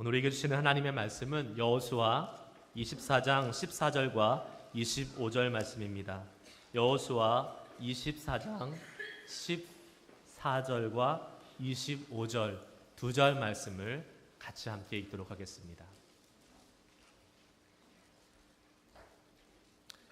오늘 읽어 주시는 하나님의 말씀은 여호수아 24장 14절과 25절 말씀입니다. 여호수아 24장 14절과 25절 두 절 말씀을 같이 함께 읽도록 하겠습니다.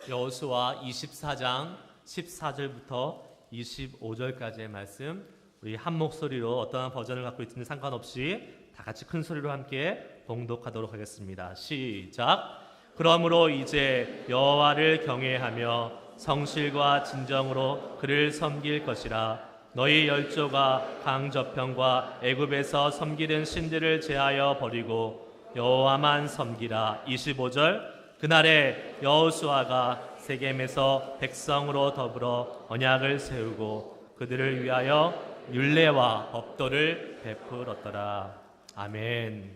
여호수아 24장 14절부터 25절까지의 말씀, 우리 한 목소리로 어떠한 버전을 갖고 있든지 상관없이 다 같이 큰 소리로 함께 봉독하도록 하겠습니다. 시작. 그러므로 이제 여호와를 경외하며 성실과 진정으로 그를 섬길 것이라. 너희 열조가 강저편과 애굽에서 섬기던 신들을 제하여 버리고 여호와만 섬기라. 25절. 그날에 여호수아가 세겜에서 백성으로 더불어 언약을 세우고 그들을 위하여 율례와 법도를 베풀었더라. 아멘.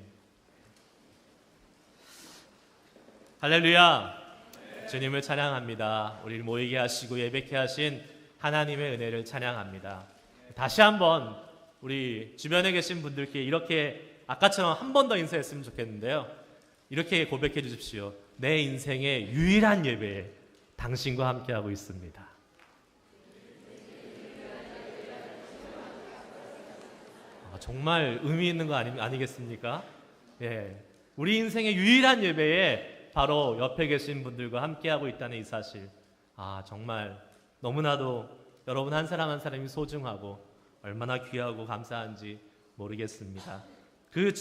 할렐루야. 주님을 찬양합니다. 우리를 모이게 하시고 예배케 하신 하나님의 은혜를 찬양합니다. 다시 한번 우리 주변에 계신 분들께 이렇게 아까처럼 한 번 더 인사했으면 좋겠는데요. 이렇게 고백해 주십시오. 내 인생의 유일한 예배에 당신과 함께하고 있습니다. 정말 의미 있는 거 아니겠습니까? 예, 우리 인생의 유일한 예배에 바로 옆에 계신 분들과 함께하고 있다는 이 사실, 정말 너무나도 여러분 한 사람 한 사람이 소중하고 얼마나 귀하고 감사한지 모르겠습니다. 그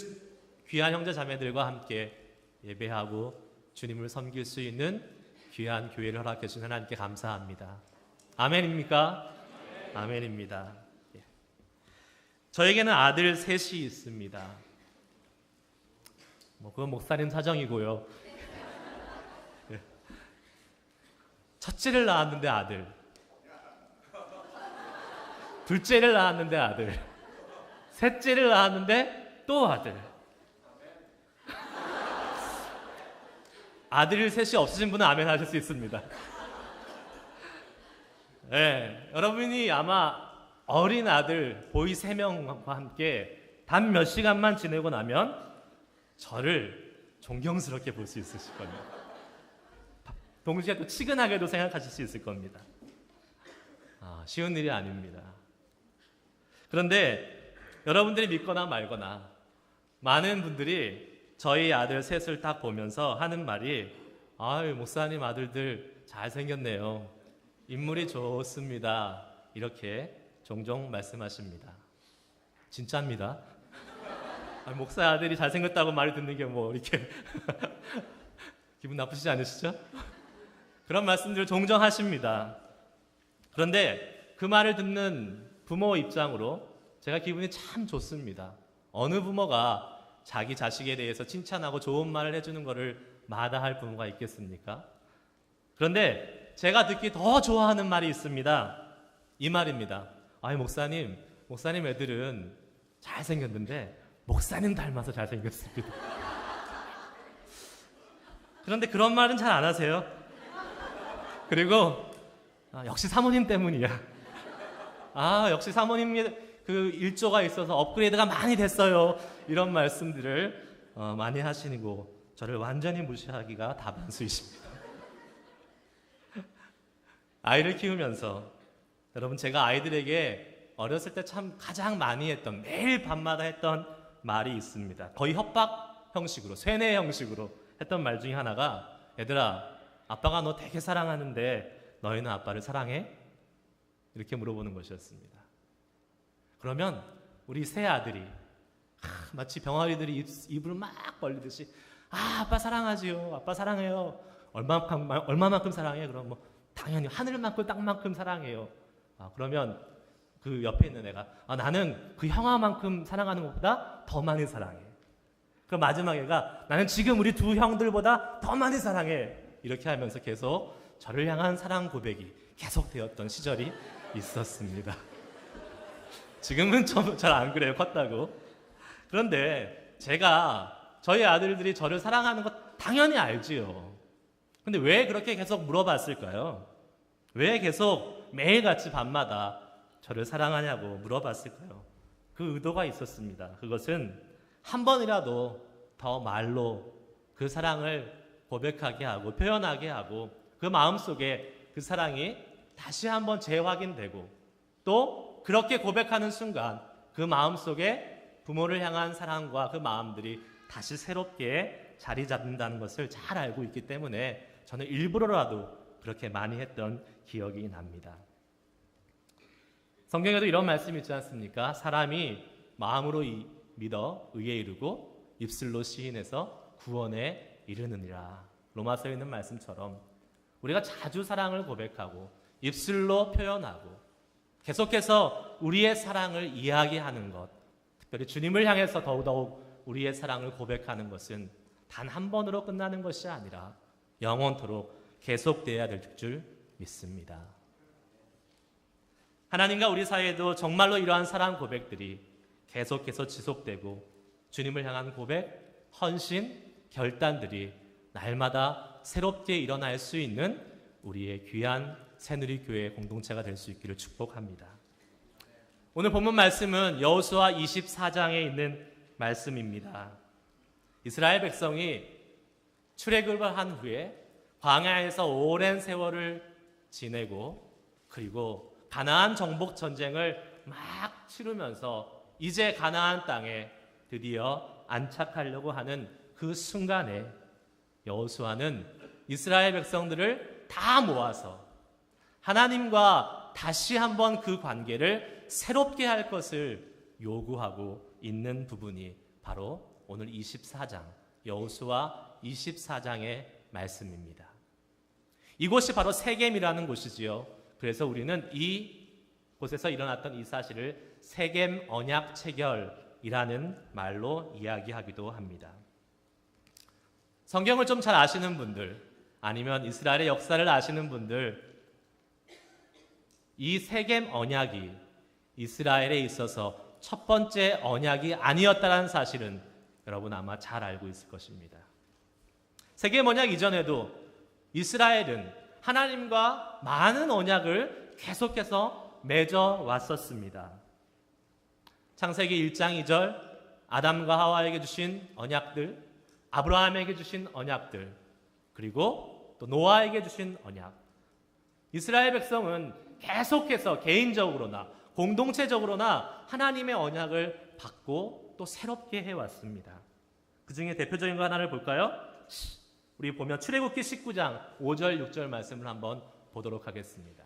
귀한 형제 자매들과 함께 예배하고 주님을 섬길 수 있는 귀한 교회를 허락해 주신 하나님께 감사합니다. 아멘입니까? 아멘입니다. 저에게는 아들 셋이 있습니다. 그건 목사님 사정이고요. 첫째를 낳았는데 아들, 둘째를 낳았는데 아들, 셋째를 낳았는데 또 아들. 아들 셋이 없으신 분은 아멘 하실 수 있습니다. 네, 여러분이 아마 어린 아들 보이 3명과 함께 단 몇 시간만 지내고 나면 저를 존경스럽게 볼 수 있으실 겁니다. 동시에 또 치근하게도 생각하실 수 있을 겁니다. 쉬운 일이 아닙니다. 그런데 여러분들이 믿거나 말거나 많은 분들이 저희 아들 셋을 딱 보면서 하는 말이, 목사님 아들들 잘생겼네요. 인물이 좋습니다. 이렇게 종종 말씀하십니다. 진짜입니다. 목사 아들이 잘생겼다고 말을 듣는 게 이렇게 기분 나쁘시지 않으시죠? 그런 말씀들을 종종 하십니다. 그런데 그 말을 듣는 부모 입장으로 제가 기분이 참 좋습니다. 어느 부모가 자기 자식에 대해서 칭찬하고 좋은 말을 해주는 것을 마다할 부모가 있겠습니까? 그런데 제가 듣기 더 좋아하는 말이 있습니다. 이 말입니다. 목사님 애들은 잘생겼는데 목사님 닮아서 잘생겼습니다. 그런데 그런 말은 잘 안 하세요. 그리고 역시 사모님 때문이야. 역시 사모님 그 일조가 있어서 업그레이드가 많이 됐어요. 이런 말씀들을 많이 하시고 저를 완전히 무시하기가 다반수이십니다. 아이를 키우면서 여러분, 제가 아이들에게 어렸을 때 참 가장 많이 했던, 매일 밤마다 했던 말이 있습니다. 거의 협박 형식으로, 세뇌 형식으로 했던 말 중에 하나가, 얘들아, 아빠가 너 되게 사랑하는데 너희는 아빠를 사랑해? 이렇게 물어보는 것이었습니다. 그러면 우리 세 아들이 마치 병아리들이 입을 막 벌리듯이 아빠 사랑하지요, 아빠 사랑해요. 얼마만큼 사랑해? 그럼 당연히 하늘만큼 땅만큼 사랑해요. 그러면 그 옆에 있는 애가 나는 그 형아만큼 사랑하는 것보다 더 많이 사랑해. 그럼 마지막 애가 나는 지금 우리 두 형들보다 더 많이 사랑해. 이렇게 하면서 계속 저를 향한 사랑 고백이 계속되었던 시절이 있었습니다. 지금은 잘 안 그래요, 컸다고. 그런데 저희 아들들이 저를 사랑하는 것 당연히 알지요. 근데 왜 그렇게 계속 물어봤을까요? 왜 계속 매일같이 밤마다 저를 사랑하냐고 물어봤을까요? 그 의도가 있었습니다. 그것은 한 번이라도 더 말로 그 사랑을 고백하게 하고 표현하게 하고 그 마음속에 그 사랑이 다시 한번 재확인되고 또 그렇게 고백하는 순간 그 마음속에 부모를 향한 사랑과 그 마음들이 다시 새롭게 자리 잡는다는 것을 잘 알고 있기 때문에 저는 일부러라도 그렇게 많이 했던 기억이 납니다. 성경에도 이런 말씀이 있지 않습니까? 사람이 마음으로 믿어 의에 이르고 입술로 시인해서 구원에 이르느니라. 로마서에 있는 말씀처럼 우리가 자주 사랑을 고백하고 입술로 표현하고 계속해서 우리의 사랑을 이야기하는 것, 특별히 주님을 향해서 더욱더욱 우리의 사랑을 고백하는 것은 단 한 번으로 끝나는 것이 아니라 영원토록 계속돼야 될 줄 믿습니다. 하나님과 우리 사이에도 정말로 이러한 사랑 고백들이 계속해서 지속되고 주님을 향한 고백, 헌신, 결단들이 날마다 새롭게 일어날 수 있는 우리의 귀한 새누리교회 공동체가 될 수 있기를 축복합니다. 오늘 본문 말씀은 여호수아 24장에 있는 말씀입니다. 이스라엘 백성이 출애굽을 한 후에 광야에서 오랜 세월을 지내고 그리고 가나안 정복 전쟁을 막 치르면서 이제 가나안 땅에 드디어 안착하려고 하는 그 순간에 여호수아는 이스라엘 백성들을 다 모아서 하나님과 다시 한번 그 관계를 새롭게 할 것을 요구하고 있는 부분이 바로 오늘 24장 여호수아 24장의 말씀입니다. 이곳이 바로 세겜이라는 곳이지요. 그래서 우리는 이 곳에서 일어났던 이 사실을 세겜 언약 체결이라는 말로 이야기하기도 합니다. 성경을 좀 잘 아시는 분들 아니면 이스라엘의 역사를 아시는 분들 이 세겜 언약이 이스라엘에 있어서 첫 번째 언약이 아니었다는 사실은 여러분 아마 잘 알고 있을 것입니다. 세겜 언약 이전에도 이스라엘은 하나님과 많은 언약을 계속해서 맺어 왔었습니다. 창세기 1장 2절 아담과 하와에게 주신 언약들, 아브라함에게 주신 언약들, 그리고 또 노아에게 주신 언약. 이스라엘 백성은 계속해서 개인적으로나 공동체적으로나 하나님의 언약을 받고 또 새롭게 해왔습니다. 그 중에 대표적인 거 하나를 볼까요? 우리 보면 출애굽기 19장 5절 6절 말씀을 한번 보도록 하겠습니다.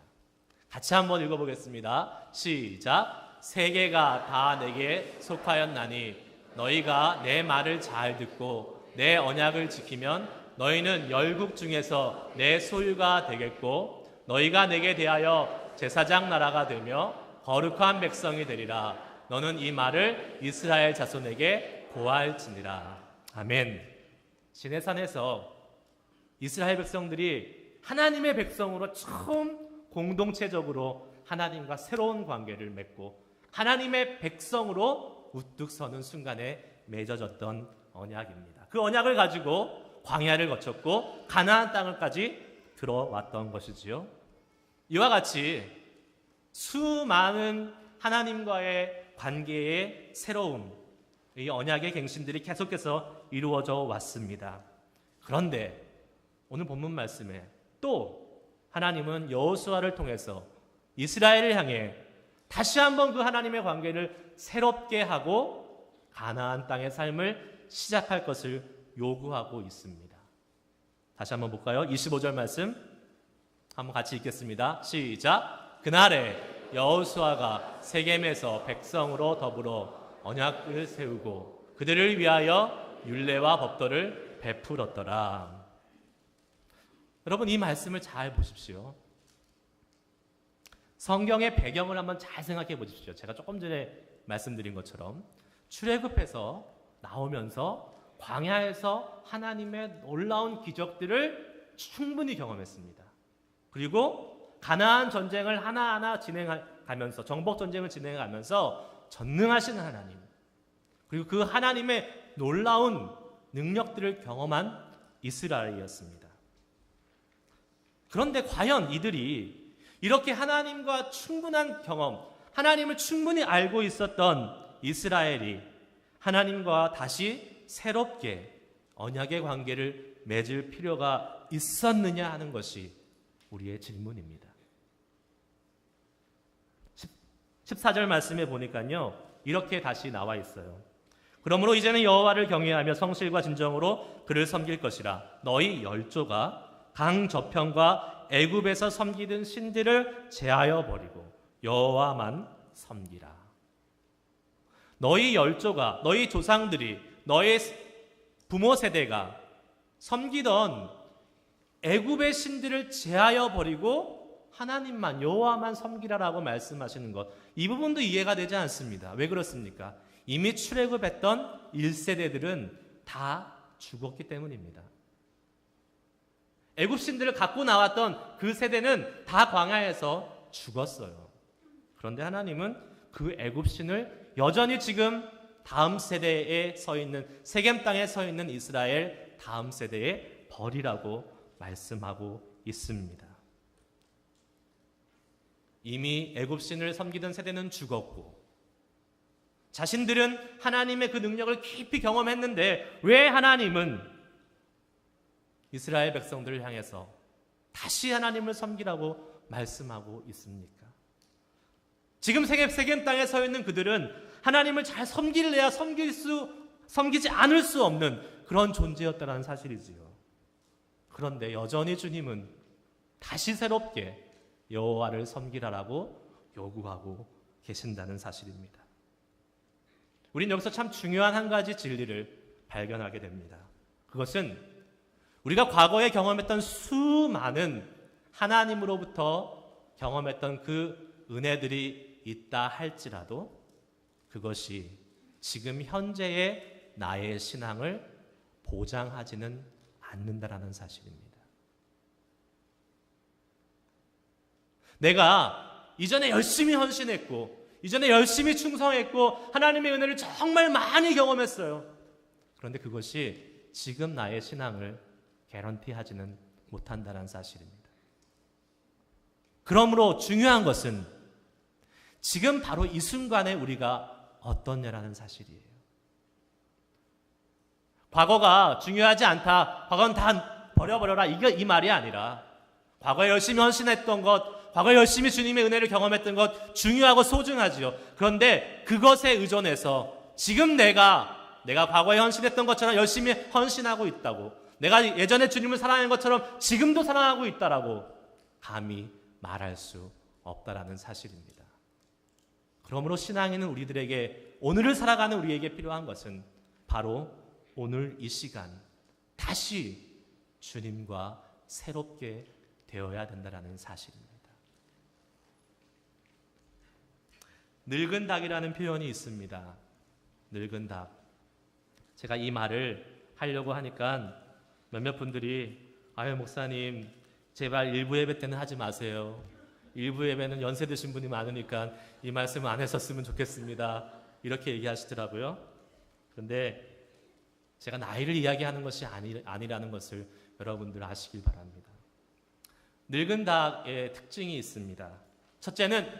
같이 한번 읽어보겠습니다. 시작. 세계가 다 내게 속하였나니 너희가 내 말을 잘 듣고 내 언약을 지키면 너희는 열국 중에서 내 소유가 되겠고 너희가 내게 대하여 제사장 나라가 되며 거룩한 백성이 되리라. 너는 이 말을 이스라엘 자손에게 고할지니라. 아멘. 시내산에서 이스라엘 백성들이 하나님의 백성으로 처음 공동체적으로 하나님과 새로운 관계를 맺고 하나님의 백성으로 우뚝 서는 순간에 맺어졌던 언약입니다. 그 언약을 가지고 광야를 거쳤고 가나안 땅을까지 들어왔던 것이지요. 이와 같이 수많은 하나님과의 관계의 새로움, 이 언약의 갱신들이 계속해서 이루어져 왔습니다. 그런데 오늘 본문 말씀에 또 하나님은 여호수아를 통해서 이스라엘을 향해 다시 한번 그 하나님의 관계를 새롭게 하고 가나안 땅의 삶을 시작할 것을 요구하고 있습니다. 다시 한번 볼까요? 25절 말씀 한번 같이 읽겠습니다. 시작. 그날에 여호수아가 세겜에서 백성으로 더불어 언약을 세우고 그들을 위하여 율례와 법도를 베풀었더라. 여러분 이 말씀을 잘 보십시오. 성경의 배경을 한번 잘 생각해 보십시오. 제가 조금 전에 말씀드린 것처럼 출애굽해서 나오면서 광야에서 하나님의 놀라운 기적들을 충분히 경험했습니다. 그리고 가나안 전쟁을 하나하나 진행하면서 정복 전쟁을 진행하면서 전능하신 하나님 그리고 그 하나님의 놀라운 능력들을 경험한 이스라엘이었습니다. 그런데 과연 이들이 이렇게 하나님과 충분한 경험, 하나님을 충분히 알고 있었던 이스라엘이 하나님과 다시 새롭게 언약의 관계를 맺을 필요가 있었느냐 하는 것이 우리의 질문입니다. 14절 말씀에 보니까요, 이렇게 다시 나와 있어요. 그러므로 이제는 여호와를 경외하며 성실과 진정으로 그를 섬길 것이라. 너희 열조가 강 저편과 애굽에서 섬기던 신들을 제하여 버리고 여호와만 섬기라. 너희 열조가, 너희 조상들이, 너희 부모 세대가 섬기던 애굽의 신들을 제하여 버리고 하나님만, 여호와만 섬기라라고 말씀하시는 것, 이 부분도 이해가 되지 않습니다. 왜 그렇습니까? 이미 출애굽했던 1세대들은 다 죽었기 때문입니다. 애굽 신들을 갖고 나왔던 그 세대는 다 광야에서 죽었어요. 그런데 하나님은 그 애굽 신을 여전히 지금 다음 세대에 서 있는, 세겜 땅에 서 있는 이스라엘 다음 세대에 버리라고 말씀하고 있습니다. 이미 애굽 신을 섬기던 세대는 죽었고 자신들은 하나님의 그 능력을 깊이 경험했는데 왜 하나님은 이스라엘 백성들을 향해서 다시 하나님을 섬기라고 말씀하고 있습니까? 지금 세겜 땅에 서 있는 그들은 하나님을 잘 섬길래야 섬기지 않을 수 없는 그런 존재였다는 사실이지요. 그런데 여전히 주님은 다시 새롭게 여호와를 섬기라라고 요구하고 계신다는 사실입니다. 우린 여기서 참 중요한 한 가지 진리를 발견하게 됩니다. 그것은 우리가 과거에 경험했던 수많은 하나님으로부터 경험했던 그 은혜들이 있다 할지라도 그것이 지금 현재의 나의 신앙을 보장하지는 않는다라는 사실입니다. 내가 이전에 열심히 헌신했고 이전에 열심히 충성했고 하나님의 은혜를 정말 많이 경험했어요. 그런데 그것이 지금 나의 신앙을 개런티하지는 못한다는 사실입니다. 그러므로 중요한 것은 지금 바로 이 순간에 우리가 어떠냐라는 사실이에요. 과거가 중요하지 않다, 과거는 다 버려버려라, 이 말이 아니라 과거에 열심히 헌신했던 것, 과거에 열심히 주님의 은혜를 경험했던 것 중요하고 소중하지요. 그런데 그것에 의존해서 지금 내가 과거에 헌신했던 것처럼 열심히 헌신하고 있다고, 내가 예전에 주님을 사랑한 것처럼 지금도 사랑하고 있다라고 감히 말할 수 없다라는 사실입니다. 그러므로 신앙인은 우리들에게, 오늘을 살아가는 우리에게 필요한 것은 바로 오늘 이 시간 다시 주님과 새롭게 되어야 된다는 사실입니다. 늙은 닭이라는 표현이 있습니다. 늙은 닭. 제가 이 말을 하려고 하니까 몇몇 분들이 아유 목사님 제발 일부 예배 때는 하지 마세요. 일부 예배는 연세 드신 분이 많으니까 이 말씀 안 했었으면 좋겠습니다. 이렇게 얘기하시더라고요. 그런데 제가 나이를 이야기하는 것이 아니라는 것을 여러분들 아시길 바랍니다. 늙은 닭의 특징이 있습니다. 첫째는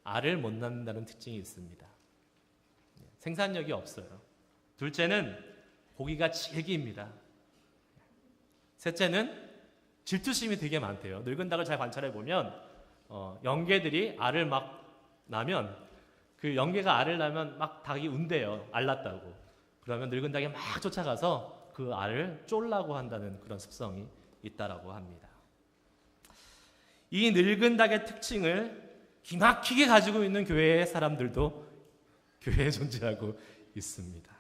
알을 못 낳는다는 특징이 있습니다. 생산력이 없어요. 둘째는 고기가 질깁니다. 셋째는 질투심이 되게 많대요. 늙은 닭을 잘 관찰해 보면 영계들이 알을 막 낳으면 그 영계가 알을 낳으면 막 닭이 운대요. 알 낳았다고. 그러면 늙은 닭이 막 쫓아가서 그 알을 쫄라고 한다는 그런 습성이 있다라고 합니다. 이 늙은 닭의 특징을 기막히게 가지고 있는 교회의 사람들도 교회에 존재하고 있습니다.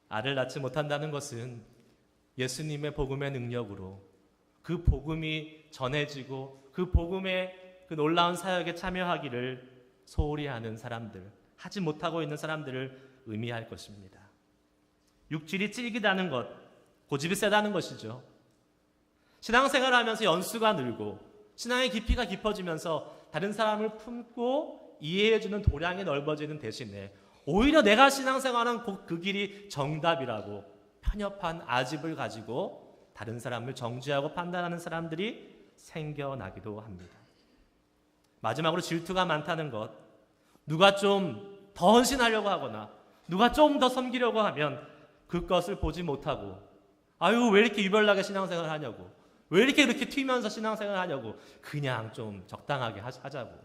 알을 낳지 못한다는 것은 예수님의 복음의 능력으로 그 복음이 전해지고 그 복음의 그 놀라운 사역에 참여하기를 소홀히 하는 사람들, 하지 못하고 있는 사람들을 의미할 것입니다. 육질이 질기다는 것, 고집이 세다는 것이죠. 신앙생활을 하면서 연수가 늘고 신앙의 깊이가 깊어지면서 다른 사람을 품고 이해해주는 도량이 넓어지는 대신에 오히려 내가 신앙생활한 그 길이 정답이라고 편협한 아집을 가지고 다른 사람을 정죄하고 판단하는 사람들이 생겨나기도 합니다. 마지막으로 질투가 많다는 것, 누가 좀 더 헌신하려고 하거나 누가 좀 더 섬기려고 하면 그것을 보지 못하고 아유 왜 이렇게 유별나게 신앙생활을 하냐고, 왜 이렇게 튀면서 신앙생활을 하냐고, 그냥 좀 적당하게 하자고,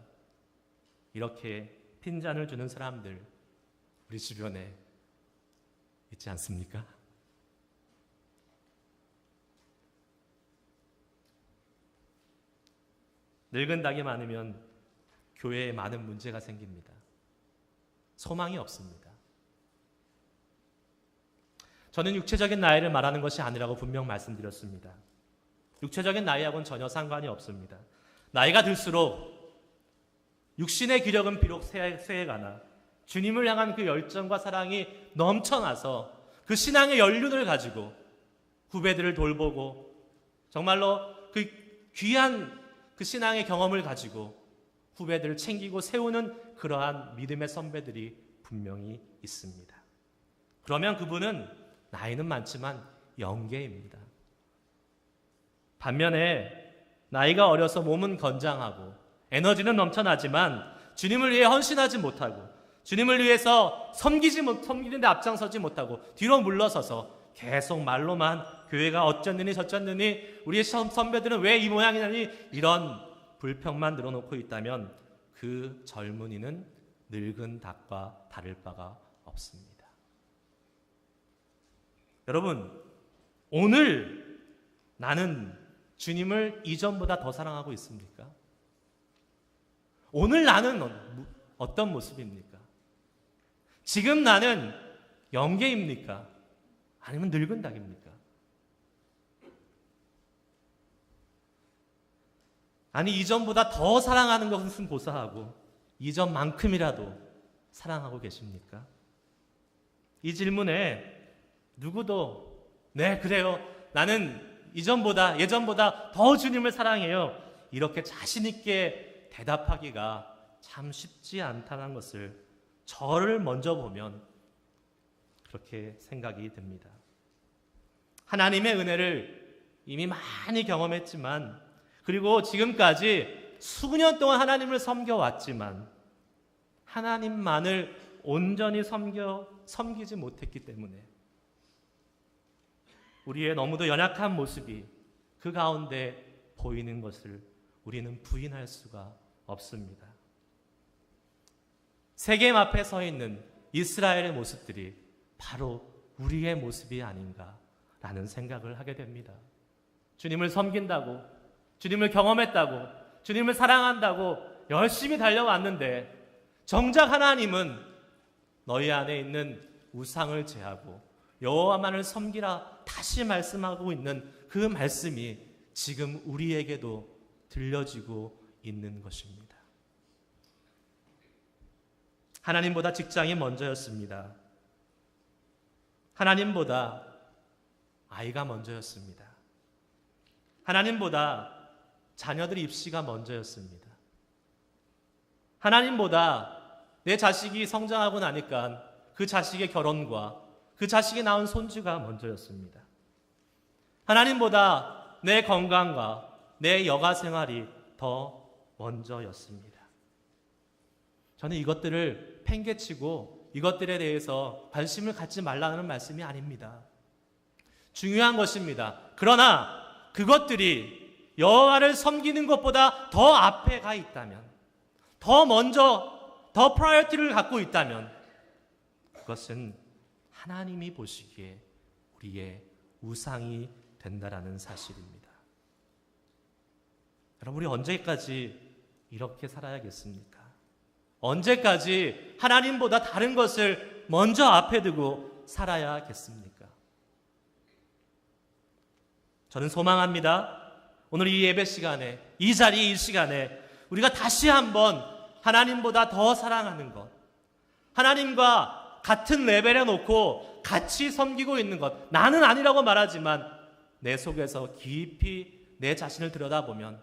이렇게 핀잔을 주는 사람들 우리 주변에 있지 않습니까? 늙은 닭이 많으면 교회에 많은 문제가 생깁니다. 소망이 없습니다. 저는 육체적인 나이를 말하는 것이 아니라고 분명 말씀드렸습니다. 육체적인 나이하고는 전혀 상관이 없습니다. 나이가 들수록 육신의 기력은 비록 쇠해가나 주님을 향한 그 열정과 사랑이 넘쳐나서 그 신앙의 연륜을 가지고 후배들을 돌보고 정말로 그 귀한 그 신앙의 경험을 가지고 후배들을 챙기고 세우는 그러한 믿음의 선배들이 분명히 있습니다. 그러면 그분은 나이는 많지만 영계입니다. 반면에 나이가 어려서 몸은 건장하고 에너지는 넘쳐나지만 주님을 위해 헌신하지 못하고 주님을 위해서 섬기는데 앞장서지 못하고 뒤로 물러서서 계속 말로만 교회가 어쩌느니 저쩌느니 우리의 선배들은 왜 이 모양이냐니 이런 불평만 늘어놓고 있다면 그 젊은이는 늙은 닭과 다를 바가 없습니다. 여러분, 오늘 나는 주님을 이전보다 더 사랑하고 있습니까? 오늘 나는 어떤 모습입니까? 지금 나는 영계입니까? 아니면 늙은 닭입니까? 아니 이전보다 더 사랑하는 것은 고사하고 이전만큼이라도 사랑하고 계십니까? 이 질문에 누구도 네 그래요 나는 예전보다 더 주님을 사랑해요 이렇게 자신 있게 대답하기가 참 쉽지 않다는 것을 저를 먼저 보면 그렇게 생각이 듭니다. 하나님의 은혜를 이미 많이 경험했지만 그리고 지금까지 수년 동안 하나님을 섬겨왔지만 하나님만을 온전히 섬기지 못했기 때문에 우리의 너무도 연약한 모습이 그 가운데 보이는 것을 우리는 부인할 수가 없습니다. 세겜 앞에 서 있는 이스라엘의 모습들이 바로 우리의 모습이 아닌가라는 생각을 하게 됩니다. 주님을 섬긴다고, 주님을 경험했다고, 주님을 사랑한다고 열심히 달려왔는데 정작 하나님은 너희 안에 있는 우상을 제하고 여호와만을 섬기라 다시 말씀하고 있는 그 말씀이 지금 우리에게도 들려지고 있는 것입니다. 하나님보다 직장이 먼저였습니다. 하나님보다 아이가 먼저였습니다. 하나님보다 자녀들 입시가 먼저였습니다. 하나님보다 내 자식이 성장하고 나니까 그 자식의 결혼과 그 자식이 낳은 손주가 먼저였습니다. 하나님보다 내 건강과 내 여가 생활이 더 먼저였습니다. 저는 이것들을 팽개치고 이것들에 대해서 관심을 갖지 말라는 말씀이 아닙니다. 중요한 것입니다. 그러나 그것들이 여호와를 섬기는 것보다 더 앞에 가 있다면, 더 먼저, 더 프라이어티를 갖고 있다면 그것은 하나님이 보시기에 우리의 우상이 된다라는 사실입니다. 여러분, 우리 언제까지 이렇게 살아야겠습니까? 언제까지 하나님보다 다른 것을 먼저 앞에 두고 살아야겠습니까? 저는 소망합니다. 오늘 이 예배 시간에, 이 자리에, 이 시간에 우리가 다시 한번 하나님보다 더 사랑하는 것, 하나님과 같은 레벨에 놓고 같이 섬기고 있는 것, 나는 아니라고 말하지만 내 속에서 깊이 내 자신을 들여다보면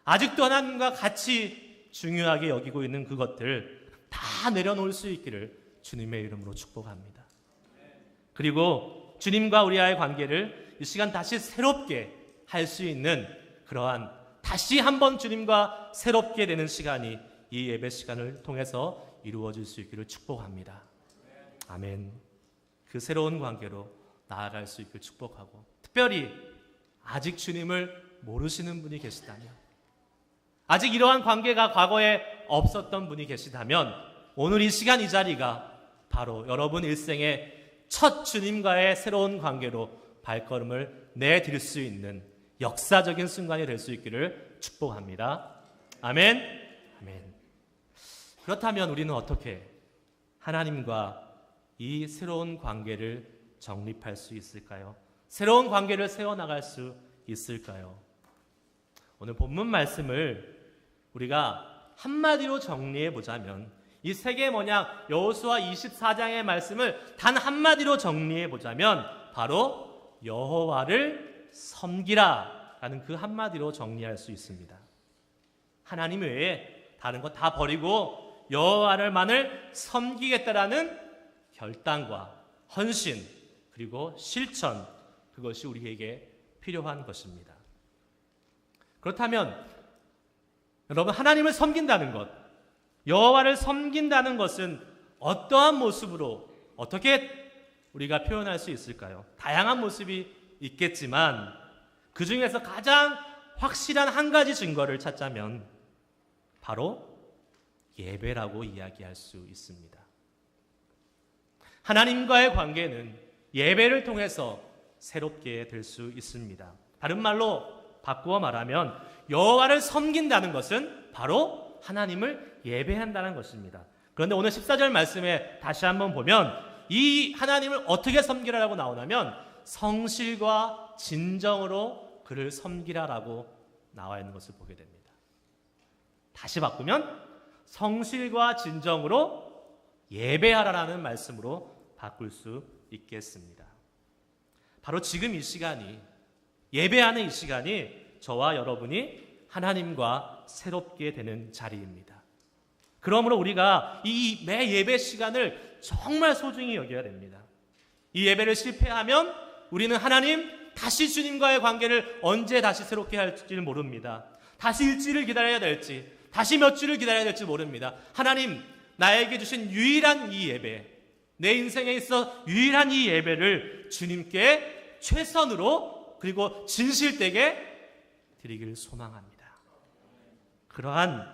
아직도 하나님과 같이 중요하게 여기고 있는 그것들 다 내려놓을 수 있기를 주님의 이름으로 축복합니다. 그리고 주님과 우리와의 관계를 이 시간 다시 새롭게 할 수 있는 그러한 다시 한번 주님과 새롭게 되는 시간이 이 예배 시간을 통해서 이루어질 수 있기를 축복합니다. 아멘. 그 새로운 관계로 나아갈 수 있길 축복하고, 특별히 아직 주님을 모르시는 분이 계시다면, 아직 이러한 관계가 과거에 없었던 분이 계시다면 오늘 이 시간 이 자리가 바로 여러분 일생의 첫 주님과의 새로운 관계로 발걸음을 내딜 수 있는 역사적인 순간이 될 수 있기를 축복합니다. 아멘. 아멘. 그렇다면 우리는 어떻게 하나님과 이 새로운 관계를 정립할 수 있을까요? 새로운 관계를 세워나갈 수 있을까요? 오늘 본문 말씀을 우리가 한마디로 정리해 보자면, 이 세계 언약 여호수아 24장의 말씀을 단 한마디로 정리해 보자면 바로 여호와를 섬기라 라는 그 한마디로 정리할 수 있습니다. 하나님 외에 다른 거 다 버리고 여호와를만을 섬기겠다라는 결단과 헌신 그리고 실천, 그것이 우리에게 필요한 것입니다. 그렇다면 여러분, 하나님을 섬긴다는 것, 여호와를 섬긴다는 것은 어떠한 모습으로 어떻게 우리가 표현할 수 있을까요? 다양한 모습이 있겠지만 그 중에서 가장 확실한 한 가지 증거를 찾자면 바로 예배라고 이야기할 수 있습니다. 하나님과의 관계는 예배를 통해서 새롭게 될 수 있습니다. 다른 말로 바꾸어 말하면 여호와를 섬긴다는 것은 바로 하나님을 예배한다는 것입니다. 그런데 오늘 14절 말씀에 다시 한번 보면 이 하나님을 어떻게 섬기라라고 나오냐면 성실과 진정으로 그를 섬기라라고 나와 있는 것을 보게 됩니다. 다시 바꾸면 성실과 진정으로 예배하라라는 말씀으로 바꿀 수 있겠습니다. 바로 지금 이 시간이, 예배하는 이 시간이 저와 여러분이 하나님과 새롭게 되는 자리입니다. 그러므로 우리가 이 매 예배 시간을 정말 소중히 여겨야 됩니다. 이 예배를 실패하면 우리는 하나님, 다시 주님과의 관계를 언제 다시 새롭게 할지를 모릅니다. 다시 일주일을 기다려야 될지, 다시 몇 주를 기다려야 될지 모릅니다. 하나님, 나에게 주신 유일한 이 예배, 내 인생에 있어 유일한 이 예배를 주님께 최선으로 그리고 진실되게 드리기를 소망합니다. 그러한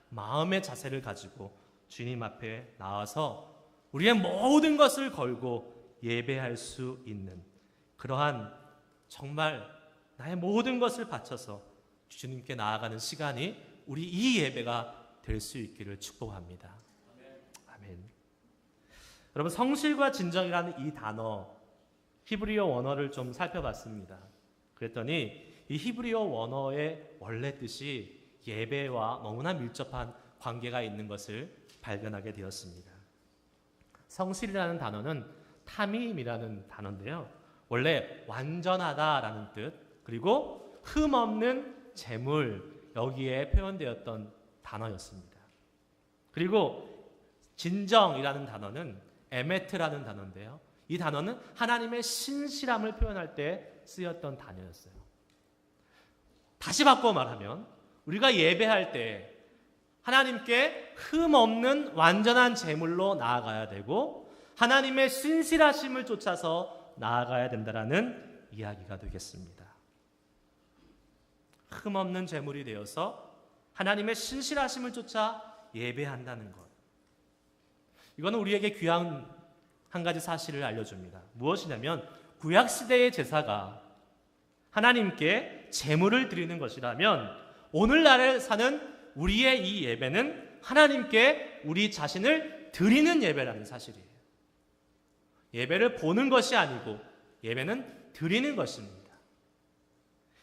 마음의 자세를 가지고 주님 앞에 나와서 우리의 모든 것을 걸고 예배할 수 있는 그러한 정말 나의 모든 것을 바쳐서 주님께 나아가는 시간이 우리 이 예배가 될 수 있기를 축복합니다. 아멘. 여러분, 성실과 진정이라는 이 단어, 히브리어 원어를 좀 살펴봤습니다. 그랬더니 이 히브리어 원어의 원래 뜻이 예배와 너무나 밀접한 관계가 있는 것을 발견하게 되었습니다. 성실이라는 단어는 타밈이라는 단어인데요, 원래 완전하다라는 뜻, 그리고 흠없는 재물, 여기에 표현되었던 단어였습니다. 그리고 진정이라는 단어는 에메트라는 단어인데요, 이 단어는 하나님의 신실함을 표현할 때 쓰였던 단어였어요. 다시 바꿔 말하면 우리가 예배할 때 하나님께 흠없는 완전한 제물로 나아가야 되고 하나님의 신실하심을 쫓아서 나아가야 된다라는 이야기가 되겠습니다. 흠없는 제물이 되어서 하나님의 신실하심을 쫓아 예배한다는 것, 이거는 우리에게 귀한 한 가지 사실을 알려줍니다. 무엇이냐면 구약시대의 제사가 하나님께 제물을 드리는 것이라면 오늘날에 사는 우리의 이 예배는 하나님께 우리 자신을 드리는 예배라는 사실이에요. 예배를 보는 것이 아니고 예배는 드리는 것입니다.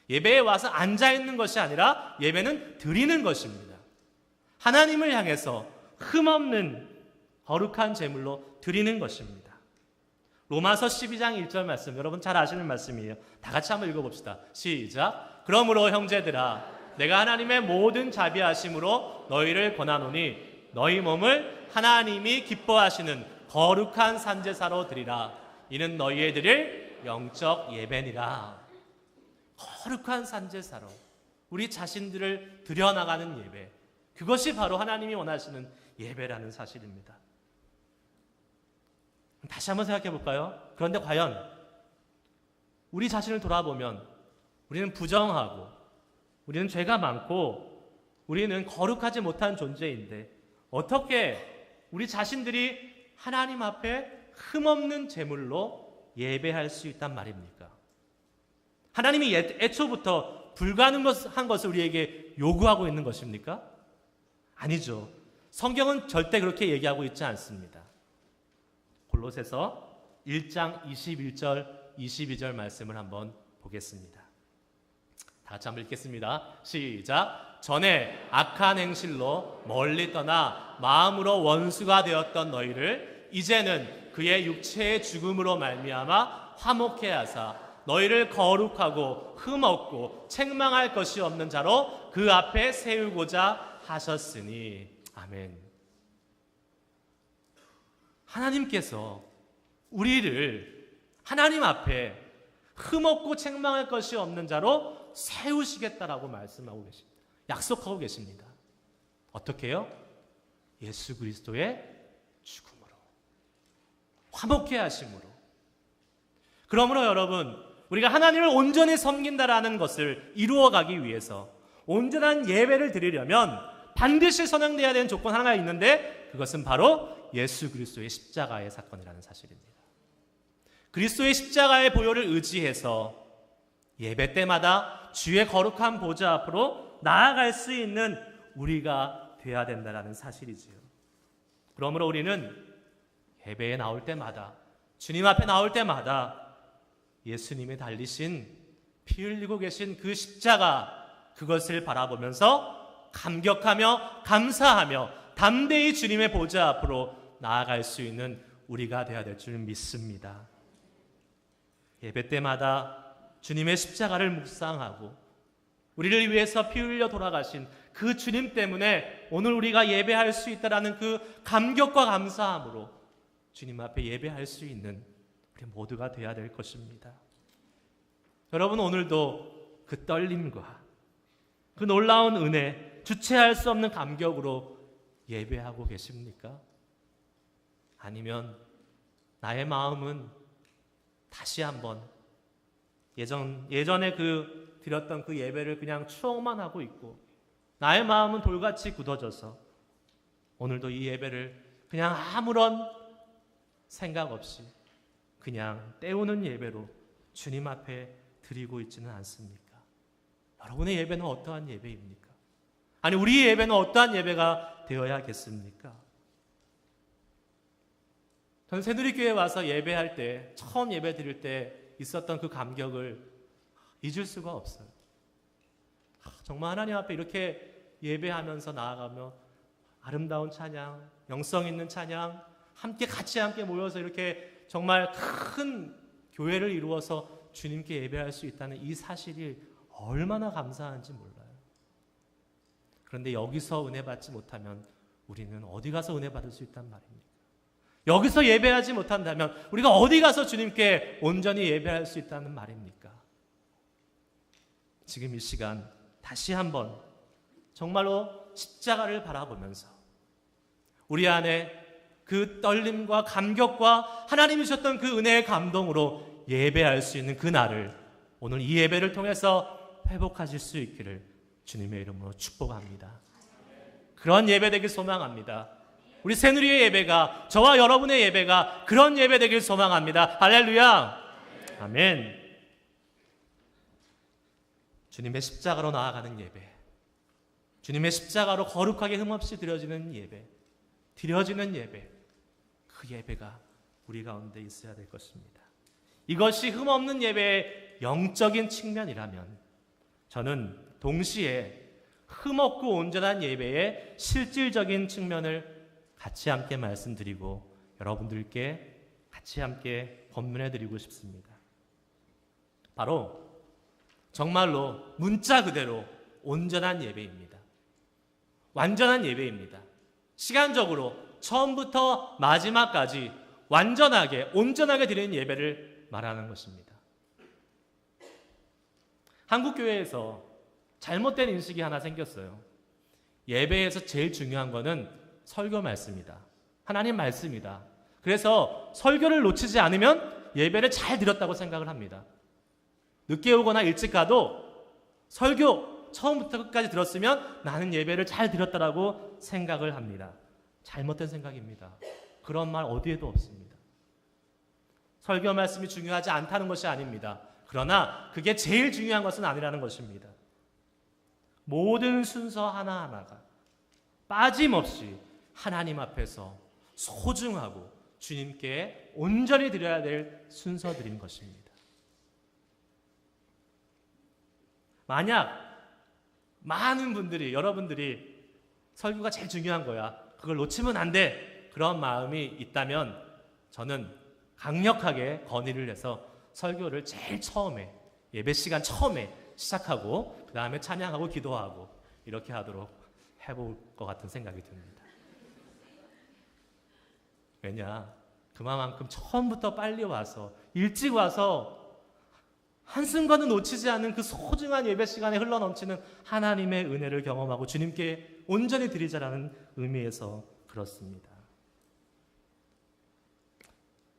예배에 와서 앉아있는 것이 아니라 예배는 드리는 것입니다. 하나님을 향해서 흠없는 거룩한 제물로 드리는 것입니다. 로마서 12장 1절 말씀, 여러분 잘 아시는 말씀이에요. 다 같이 한번 읽어봅시다. 시작. 그러므로 형제들아, 내가 하나님의 모든 자비하심으로 너희를 권하노니 너희 몸을 하나님이 기뻐하시는 거룩한 산제사로 드리라. 이는 너희의 드릴 영적 예배니라. 거룩한 산제사로 우리 자신들을 드려나가는 예배, 그것이 바로 하나님이 원하시는 예배라는 사실입니다. 다시 한번 생각해 볼까요? 그런데 과연 우리 자신을 돌아보면 우리는 부정하고 우리는 죄가 많고 우리는 거룩하지 못한 존재인데 어떻게 우리 자신들이 하나님 앞에 흠없는 제물로 예배할 수 있단 말입니까? 하나님이 애초부터 불가능한 것을 우리에게 요구하고 있는 것입니까? 아니죠. 성경은 절대 그렇게 얘기하고 있지 않습니다. 골로새서 1장 21절 22절 말씀을 한번 보겠습니다. 다 같이 한번 읽겠습니다. 시작. 전에 악한 행실로 멀리 떠나 마음으로 원수가 되었던 너희를 이제는 그의 육체의 죽음으로 말미암아 화목해 하사 너희를 거룩하고 흠없고 책망할 것이 없는 자로 그 앞에 세우고자 하셨으니. 아멘. 하나님께서 우리를 하나님 앞에 흠없고 책망할 것이 없는 자로 세우시겠다라고 말씀하고 계십니다. 약속하고 계십니다. 어떻게요? 예수 그리스도의 죽음으로, 화목케 하심으로. 그러므로 여러분, 우리가 하나님을 온전히 섬긴다라는 것을 이루어가기 위해서 온전한 예배를 드리려면 반드시 선행되어야 되는 조건 하나가 있는데 그것은 바로 예수 그리스도의 십자가의 사건이라는 사실입니다. 그리스도의 십자가의 보혈을 의지해서 예배 때마다 주의 거룩한 보좌 앞으로 나아갈 수 있는 우리가 되어야 된다는 사실이지요. 그러므로 우리는 예배에 나올 때마다, 주님 앞에 나올 때마다 예수님이 달리신, 피 흘리고 계신 그 십자가, 그것을 바라보면서 감격하며 감사하며 담대히 주님의 보좌 앞으로 나아갈 수 있는 우리가 되어야 될 줄 믿습니다. 예배 때마다 주님의 십자가를 묵상하고 우리를 위해서 피 흘려 돌아가신 그 주님 때문에 오늘 우리가 예배할 수 있다는 그 감격과 감사함으로 주님 앞에 예배할 수 있는 우리 모두가 되어야 될 것입니다. 여러분, 오늘도 그 떨림과 그 놀라운 은혜, 주체할 수 없는 감격으로 예배하고 계십니까? 아니면 나의 마음은 다시 한번 예전에 드렸던 그 예배를 그냥 추억만 하고 있고 나의 마음은 돌같이 굳어져서 오늘도 이 예배를 그냥 아무런 생각 없이 그냥 때우는 예배로 주님 앞에 드리고 있지는 않습니까? 여러분의 예배는 어떠한 예배입니까? 아니, 우리의 예배는 어떠한 예배가 되어야겠습니까? 저는 새누리교회에 와서 예배할 때, 처음 예배 드릴 때 있었던 그 감격을 잊을 수가 없어요. 정말 하나님 앞에 이렇게 예배하면서 나아가며 아름다운 찬양, 영성 있는 찬양, 같이 함께 모여서 이렇게 정말 큰 교회를 이루어서 주님께 예배할 수 있다는 이 사실이 얼마나 감사한지 몰라요. 그런데 여기서 은혜 받지 못하면 우리는 어디 가서 은혜 받을 수 있단 말입니까? 여기서 예배하지 못한다면 우리가 어디 가서 주님께 온전히 예배할 수 있다는 말입니까? 지금 이 시간 다시 한번 정말로 십자가를 바라보면서 우리 안에 그 떨림과 감격과 하나님이 주셨던 그 은혜의 감동으로 예배할 수 있는 그 날을 오늘 이 예배를 통해서 회복하실 수 있기를 주님의 이름으로 축복합니다. 그런 예배 되길 소망합니다. 우리 새누리의 예배가, 저와 여러분의 예배가 그런 예배 되길 소망합니다. 할렐루야. 아멘. 주님의 십자가로 나아가는 예배, 주님의 십자가로 거룩하게 흠없이 드려지는 예배, 그 예배가 우리 가운데 있어야 될 것입니다. 이것이 흠없는 예배의 영적인 측면이라면 저는 동시에 흠없고 온전한 예배의 실질적인 측면을 같이 함께 말씀드리고 여러분들께 같이 함께 권면해 드리고 싶습니다. 바로 정말로 문자 그대로 온전한 예배입니다. 완전한 예배입니다. 시간적으로 처음부터 마지막까지 완전하게, 온전하게 드리는 예배를 말하는 것입니다. 한국교회에서 잘못된 인식이 하나 생겼어요. 예배에서 제일 중요한 거는 설교 말씀이다. 하나님 말씀이다. 그래서 설교를 놓치지 않으면 예배를 잘 드렸다고 생각을 합니다. 늦게 오거나 일찍 가도 설교 처음부터 끝까지 들었으면 나는 예배를 잘 드렸다라고 생각을 합니다. 잘못된 생각입니다. 그런 말 어디에도 없습니다. 설교 말씀이 중요하지 않다는 것이 아닙니다. 그러나 그게 제일 중요한 것은 아니라는 것입니다. 모든 순서 하나하나가 빠짐없이 하나님 앞에서 소중하고 주님께 온전히 드려야 될 순서들인 것입니다. 만약 많은 분들이, 여러분들이 설교가 제일 중요한 거야, 그걸 놓치면 안 돼, 그런 마음이 있다면 저는 강력하게 건의를 해서 설교를 제일 처음에, 예배 시간 처음에 시작하고 그 다음에 찬양하고 기도하고 이렇게 하도록 해볼 것 같은 생각이 듭니다. 왜냐, 그만큼 처음부터 빨리 와서 일찍 와서 한순간도 놓치지 않는 그 소중한 예배 시간에 흘러넘치는 하나님의 은혜를 경험하고 주님께 온전히 드리자라는 의미에서 그렇습니다.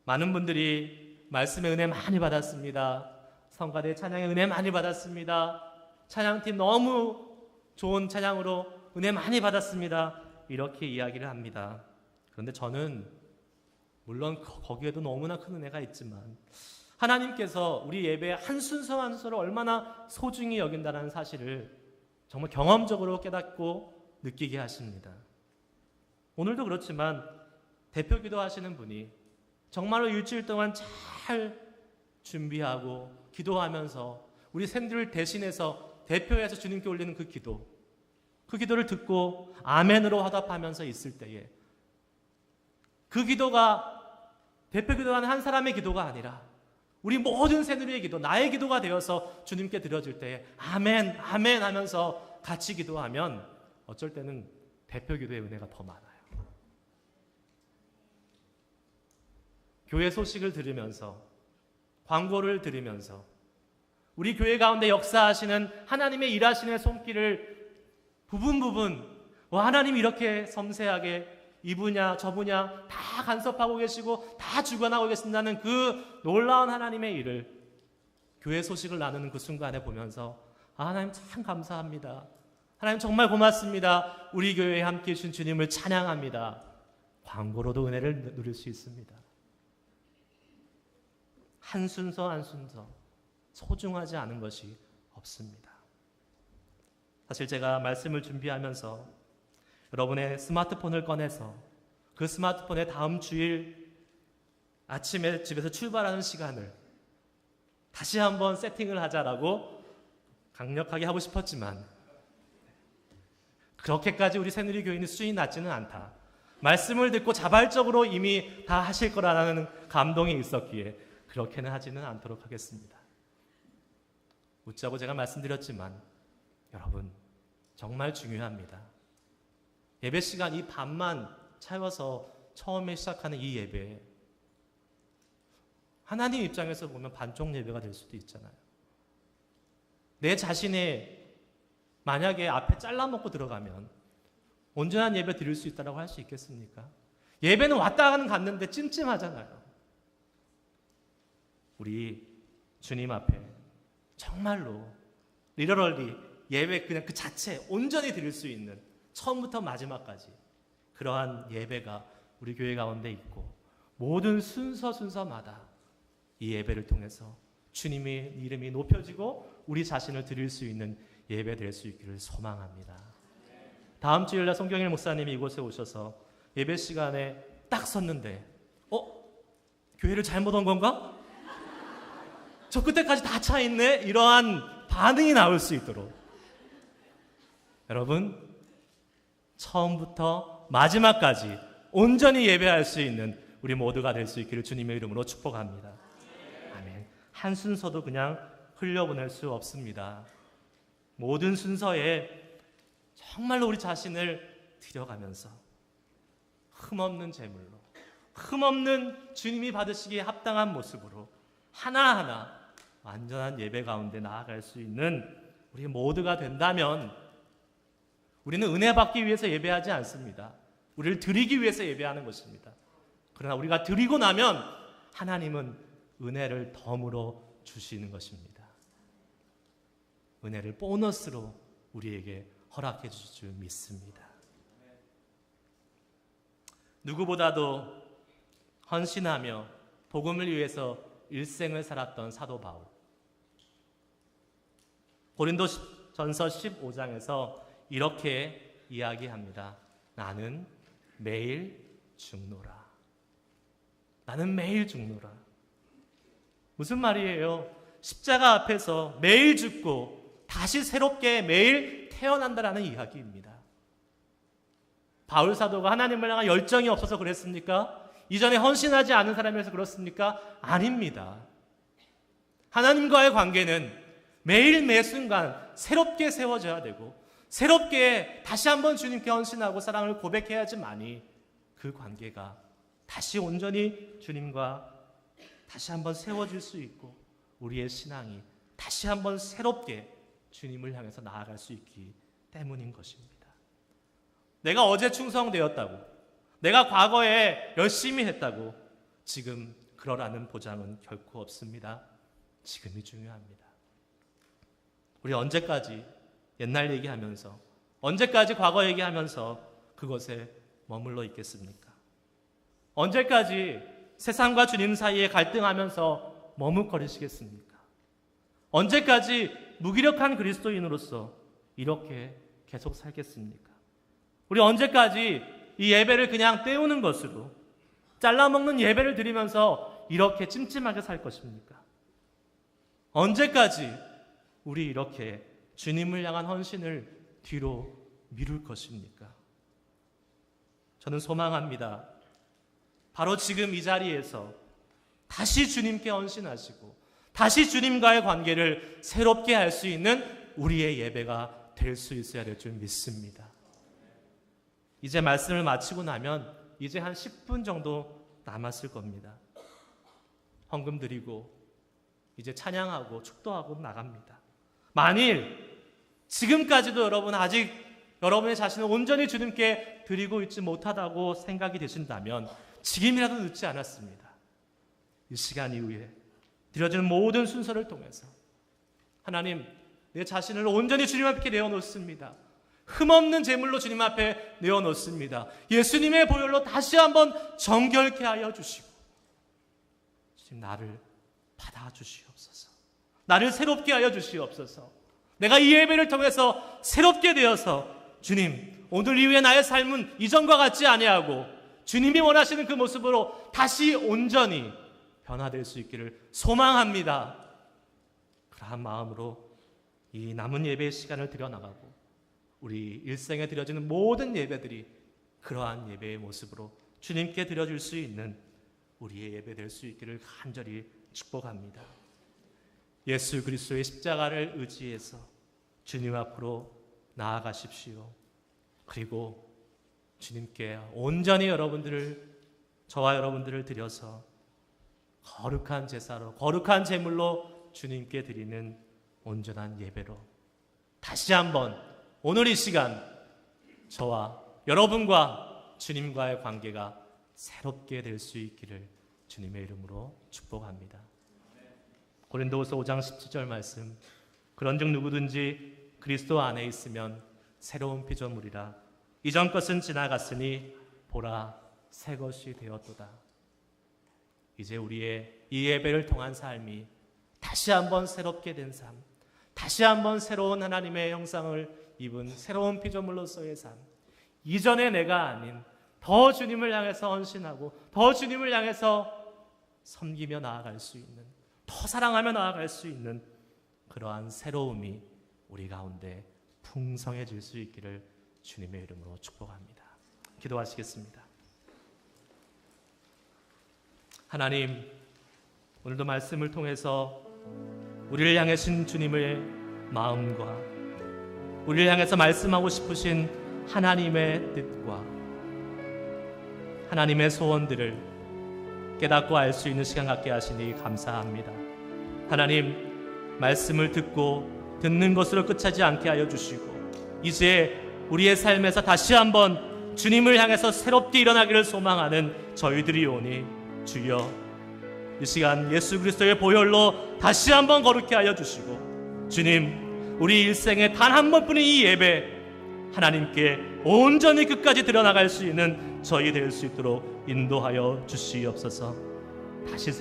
많은 분들이 말씀의 은혜 많이 받았습니다. 성가대 찬양의 은혜 많이 받았습니다. 찬양팀 너무 좋은 찬양으로 은혜 많이 받았습니다. 이렇게 이야기를 합니다. 그런데 저는 물론 거기에도 너무나 큰 은혜가 있지만 하나님께서 우리 예배의 한 순서 한 순서를 얼마나 소중히 여긴다는 사실을 정말 경험적으로 깨닫고 느끼게 하십니다. 오늘도 그렇지만 대표 기도하시는 분이 정말로 일주일 동안 잘 준비하고 기도하면서 우리 샘들을 대신해서 대표해서 주님께 올리는 그 기도를 듣고 아멘으로 화답하면서 있을 때에 그 기도가 대표 기도하는 한 사람의 기도가 아니라 우리 모든 새누리의 기도, 나의 기도가 되어서 주님께 드려질 때에 아멘, 아멘 하면서 같이 기도하면 어쩔 때는 대표 기도의 은혜가 더 많아요. 교회 소식을 들으면서, 광고를 들으면서 우리 교회 가운데 역사하시는 하나님의 일하시는 손길을 부분 하나님이 이렇게 섬세하게 이 분야 저 분야 다 간섭하고 계시고 다 주관하고 계신다는 그 놀라운 하나님의 일을 교회 소식을 나누는 그 순간에 보면서 하나님 참 감사합니다. 하나님 정말 고맙습니다. 우리 교회에 함께해 주신 주님을 찬양합니다. 광고로도 은혜를 누릴 수 있습니다. 한 순서 한 순서 소중하지 않은 것이 없습니다. 사실 제가 말씀을 준비하면서 여러분의 스마트폰을 꺼내서 그 스마트폰에 다음 주일 아침에 집에서 출발하는 시간을 다시 한번 세팅을 하자라고 강력하게 하고 싶었지만 그렇게까지 우리 새누리 교인의 수준이 낮지는 않다. 말씀을 듣고 자발적으로 이미 다 하실 거라는 감동이 있었기에 그렇게는 하지는 않도록 하겠습니다. 웃자고 제가 말씀드렸지만 여러분 정말 중요합니다. 예배 시간 이 반만 채워서 처음에 시작하는 이 예배, 하나님 입장에서 보면 반쪽 예배가 될 수도 있잖아요. 내 자신의 만약에 앞에 잘라먹고 들어가면 온전한 예배 드릴 수 있다고 할 수 있겠습니까? 예배는 왔다가는 갔는데 찜찜하잖아요. 우리 주님 앞에 정말로 리더럴리 예배 그냥 그 자체 온전히 드릴 수 있는 처음부터 마지막까지 그러한 예배가 우리 교회 가운데 있고 모든 순서마다 이 예배를 통해서 주님의 이름이 높여지고 우리 자신을 드릴 수 있는 예배 될 수 있기를 소망합니다. 다음 주일날 송경일 목사님이 이곳에 오셔서 예배 시간에 딱 섰는데 교회를 잘못 온 건가? 저 끝에까지 다 차 있네? 이러한 반응이 나올 수 있도록 여러분 처음부터 마지막까지 온전히 예배할 수 있는 우리 모두가 될 수 있기를 주님의 이름으로 축복합니다. 아멘. 한 순서도 그냥 흘려보낼 수 없습니다. 모든 순서에 정말로 우리 자신을 드려가면서 흠없는 제물로, 흠없는 주님이 받으시기에 합당한 모습으로 하나하나 완전한 예배 가운데 나아갈 수 있는 우리 모두가 된다면 우리는 은혜 받기 위해서 예배하지 않습니다. 우리를 드리기 위해서 예배하는 것입니다. 그러나 우리가 드리고 나면 하나님은 은혜를 덤으로 주시는 것입니다. 은혜를 보너스로 우리에게 허락해 주실 줄 믿습니다. 누구보다도 헌신하며 복음을 위해서 일생을 살았던 사도 바울. 고린도전서 15장에서 이렇게 이야기합니다. 나는 매일 죽노라. 나는 매일 죽노라. 무슨 말이에요? 십자가 앞에서 매일 죽고 다시 새롭게 매일 태어난다라는 이야기입니다. 바울 사도가 하나님을 향한 열정이 없어서 그랬습니까? 이전에 헌신하지 않은 사람이라서 그렇습니까? 아닙니다. 하나님과의 관계는 매일 매 순간 새롭게 세워져야 되고 새롭게 다시 한번 주님께 헌신하고 사랑을 고백해야지만이 그 관계가 다시 온전히 주님과 다시 한번 세워질 수 있고 우리의 신앙이 다시 한번 새롭게 주님을 향해서 나아갈 수 있기 때문인 것입니다. 내가 어제 충성되었다고, 내가 과거에 열심히 했다고 지금 그러라는 보장은 결코 없습니다. 지금이 중요합니다. 우리 언제까지 옛날 얘기하면서, 언제까지 과거 얘기하면서 그것에 머물러 있겠습니까? 언제까지 세상과 주님 사이에 갈등하면서 머뭇거리시겠습니까? 언제까지 무기력한 그리스도인으로서 이렇게 계속 살겠습니까? 우리 언제까지 이 예배를 그냥 때우는 것으로 잘라먹는 예배를 드리면서 이렇게 찜찜하게 살 것입니까? 언제까지 우리 이렇게 주님을 향한 헌신을 뒤로 미룰 것입니까? 저는 소망합니다. 바로 지금 이 자리에서 다시 주님께 헌신하시고 다시 주님과의 관계를 새롭게 할 수 있는 우리의 예배가 될 수 있어야 될 줄 믿습니다. 이제 말씀을 마치고 나면 이제 한 10분 정도 남았을 겁니다. 헌금 드리고 이제 찬양하고 축도하고 나갑니다. 만일 지금까지도 여러분 아직 여러분의 자신을 온전히 주님께 드리고 있지 못하다고 생각이 되신다면 지금이라도 늦지 않았습니다. 이 시간 이후에 드려지는 모든 순서를 통해서 하나님, 내 자신을 온전히 주님 앞에 내어놓습니다. 흠없는 제물로 주님 앞에 내어놓습니다. 예수님의 보혈로 다시 한번 정결케 하여 주시고 주님 나를 받아주시옵소서. 나를 새롭게 하여 주시옵소서. 내가 이 예배를 통해서 새롭게 되어서 주님, 오늘 이후에 나의 삶은 이전과 같지 아니하고 주님이 원하시는 그 모습으로 다시 온전히 변화될 수 있기를 소망합니다. 그러한 마음으로 이 남은 예배의 시간을 드려나가고 우리 일생에 드려지는 모든 예배들이 그러한 예배의 모습으로 주님께 드려줄 수 있는 우리의 예배 될 수 있기를 간절히 축복합니다. 예수 그리스도의 십자가를 의지해서 주님 앞으로 나아가십시오. 그리고 주님께 온전히 저와 여러분들을 드려서 거룩한 제사로, 거룩한 제물로 주님께 드리는 온전한 예배로 다시 한번 오늘 이 시간 저와 여러분과 주님과의 관계가 새롭게 될 수 있기를 주님의 이름으로 축복합니다. 고린도후서 5장 17절 말씀, 그런즉 누구든지 그리스도 안에 있으면 새로운 피조물이라 이전 것은 지나갔으니 보라 새 것이 되었도다. 이제 우리의 이 예배를 통한 삶이 다시 한번 새롭게 된 삶, 다시 한번 새로운 하나님의 형상을 입은 새로운 피조물로서의 삶, 이전의 내가 아닌 더 주님을 향해서 헌신하고 더 주님을 향해서 섬기며 나아갈 수 있는, 더 사랑하며 나아갈 수 있는 그러한 새로움이 우리 가운데 풍성해질 수 있기를 주님의 이름으로 축복합니다. 기도하시겠습니다. 하나님, 오늘도 말씀을 통해서 우리를 향하신 주님의 마음과 우리를 향해서 말씀하고 싶으신 하나님의 뜻과 하나님의 소원들을 깨닫고 알 수 있는 시간 갖게 하시니 감사합니다. 하나님, 말씀을 듣는 것으로 끝하지 않게 하여 주시고 이제 우리의 삶에서 다시 한번 주님을 향해서 새롭게 일어나기를 소망하는 저희들이 오니 주여, 이 시간 예수 그리스도의 보혈로 다시 한번 거룩케 하여 주시고 주님, 우리 일생에 단 한 번뿐인 이 예배 하나님께 온전히 끝까지 드러나갈 수 있는 저희 될 수 있도록 인도하여 주시옵소서. 다시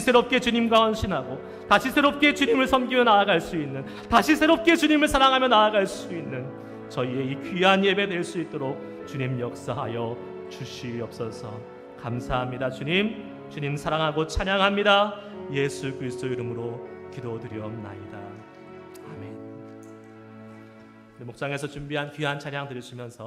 새롭게 주님과 헌신하고 다시 새롭게 주님을 섬기며 나아갈 수 있는, 다시 새롭게 주님을 사랑하며 나아갈 수 있는 저희의 이 귀한 예배 될 수 있도록 주님 역사하여 주시옵소서. 감사합니다. 주님 사랑하고 찬양합니다. 예수 그리스도 이름으로 기도드리옵나이다. 아멘. 목장에서 준비한 귀한 찬양 들으시면서